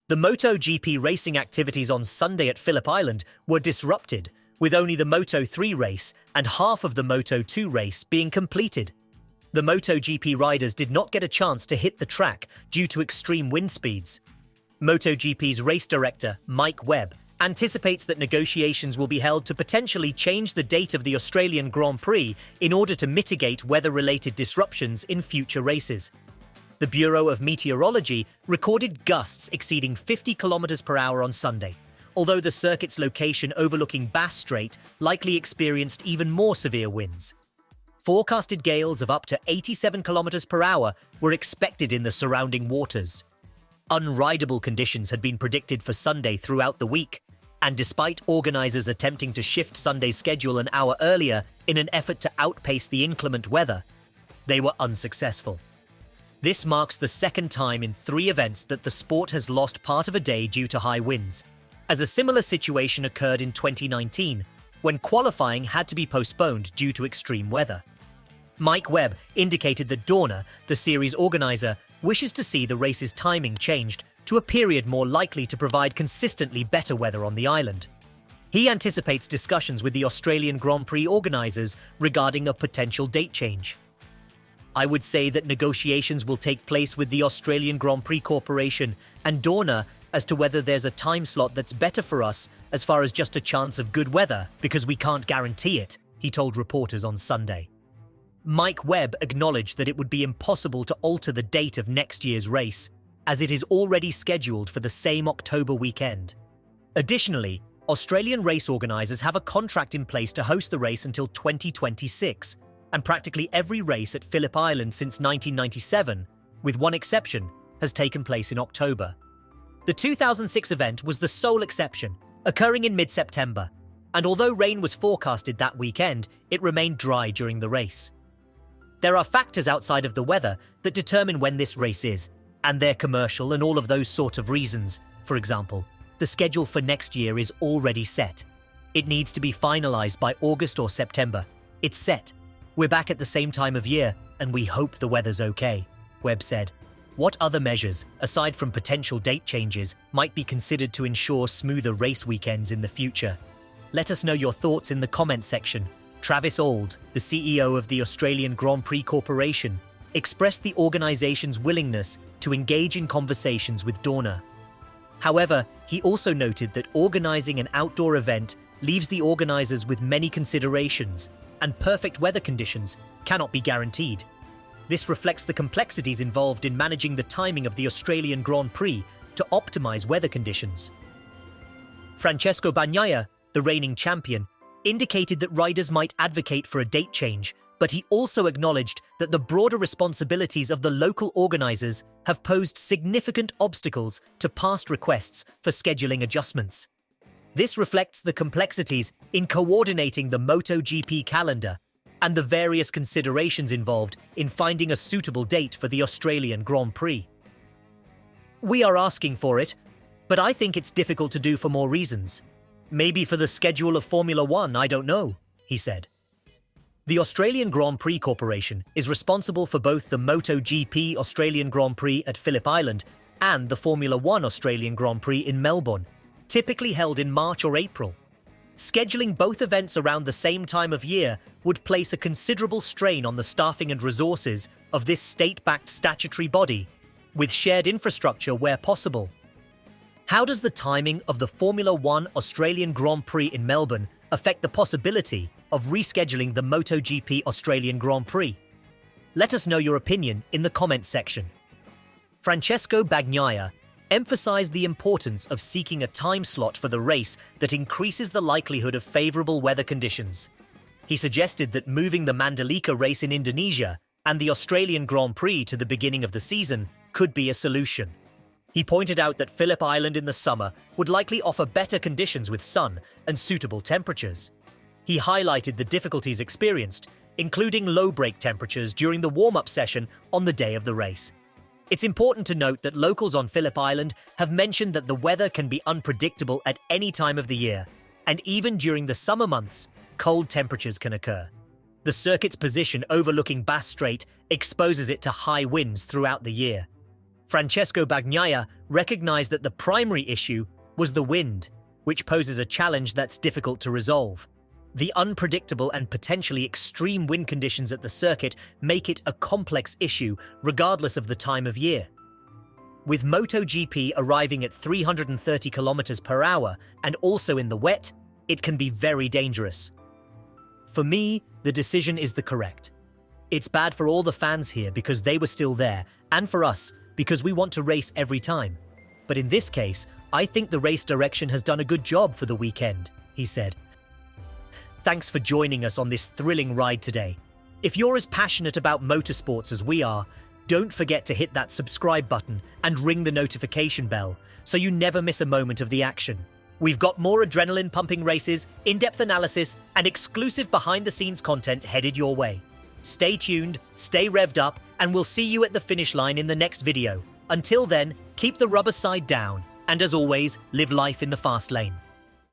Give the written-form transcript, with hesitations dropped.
The MotoGP racing activities on Sunday at Phillip Island were disrupted, with only the Moto3 race and half of the Moto2 race being completed. The MotoGP riders did not get a chance to hit the track due to extreme wind speeds. MotoGP's race director, Webb, anticipates that negotiations will be held to potentially change the date of the Australian Grand Prix in order to mitigate weather-related disruptions in future races. The Bureau of Meteorology recorded gusts exceeding 50 km per hour on Sunday, although the circuit's location overlooking Bass Strait likely experienced even more severe winds. Forecasted gales of up to 87 km per hour were expected in the surrounding waters. Unrideable conditions had been predicted for Sunday throughout the week, and despite organisers attempting to shift Sunday's schedule an hour earlier in an effort to outpace the inclement weather, they were unsuccessful. This marks the second time in 3 events that the sport has lost part of a day due to high winds, as a similar situation occurred in 2019, when qualifying had to be postponed due to extreme weather. Webb indicated that Dorna, the series organiser, wishes to see the race's timing changed to a period more likely to provide consistently better weather on the island. He anticipates discussions with the Australian Grand Prix organisers regarding a potential date change. I would say that negotiations will take place with the Australian Grand Prix Corporation and Dorna as to whether there's a time slot that's better for us as far as just a chance of good weather, because we can't guarantee it, he told reporters on Sunday. Webb acknowledged that it would be impossible to alter the date of next year's race, as it is already scheduled for the same October weekend. Additionally, Australian race organisers have a contract in place to host the race until 2026, and practically every race at Phillip Island since 1997, with one exception, has taken place in October. The 2006 event was the sole exception, occurring in mid-September, and although rain was forecasted that weekend, it remained dry during the race. There are factors outside of the weather that determine when this race is, and they're commercial and all of those sort of reasons. For example, the schedule for next year is already set. It needs to be finalised by August or September. It's set. We're back at the same time of year, and we hope the weather's okay, Webb said. What other measures, aside from potential date changes, might be considered to ensure smoother race weekends in the future? Let us know your thoughts in the comment section. Travis Auld, the CEO of the Australian Grand Prix Corporation, expressed the organisation's willingness to engage in conversations with Dorna. However, he also noted that organising an outdoor event leaves the organisers with many considerations, and perfect weather conditions cannot be guaranteed. This reflects the complexities involved in managing the timing of the Australian Grand Prix to optimise weather conditions. Francesco Bagnaia, the reigning champion, indicated that riders might advocate for a date change, but he also acknowledged that the broader responsibilities of the local organisers have posed significant obstacles to past requests for scheduling adjustments. This reflects the complexities in coordinating the MotoGP calendar and the various considerations involved in finding a suitable date for the Australian Grand Prix. We are asking for it, but I think it's difficult to do for more reasons. Maybe for the schedule of Formula One, I don't know, he said. The Australian Grand Prix Corporation is responsible for both the MotoGP Australian Grand Prix at Phillip Island and the Formula One Australian Grand Prix in Melbourne, typically held in March or April. Scheduling both events around the same time of year would place a considerable strain on the staffing and resources of this state-backed statutory body, with shared infrastructure where possible. How does the timing of the Formula One Australian Grand Prix in Melbourne affect the possibility of rescheduling the MotoGP Australian Grand Prix? Let us know your opinion in the comments section. Francesco Bagnaia emphasised the importance of seeking a time slot for the race that increases the likelihood of favourable weather conditions. He suggested that moving the Mandalika race in Indonesia and the Australian Grand Prix to the beginning of the season could be a solution. He pointed out that Phillip Island in the summer would likely offer better conditions with sun and suitable temperatures. He highlighted the difficulties experienced, including low brake temperatures during the warm-up session on the day of the race. It's important to note that locals on Phillip Island have mentioned that the weather can be unpredictable at any time of the year, and even during the summer months, cold temperatures can occur. The circuit's position overlooking Bass Strait exposes it to high winds throughout the year. Francesco Bagnaia recognized that the primary issue was the wind, which poses a challenge that's difficult to resolve. The unpredictable and potentially extreme wind conditions at the circuit make it a complex issue regardless of the time of year. With MotoGP arriving at 330 km per hour and also in the wet, it can be very dangerous. For me, the decision is the correct. It's bad for all the fans here because they were still there, and for us because we want to race every time. But in this case, I think the race direction has done a good job for the weekend, he said. Thanks for joining us on this thrilling ride today. If you're as passionate about motorsports as we are, don't forget to hit that subscribe button and ring the notification bell so you never miss a moment of the action. We've got more adrenaline-pumping races, in-depth analysis, and exclusive behind-the-scenes content headed your way. Stay tuned, stay revved up, and we'll see you at the finish line in the next video. Until then, keep the rubber side down, and as always, live life in the fast lane.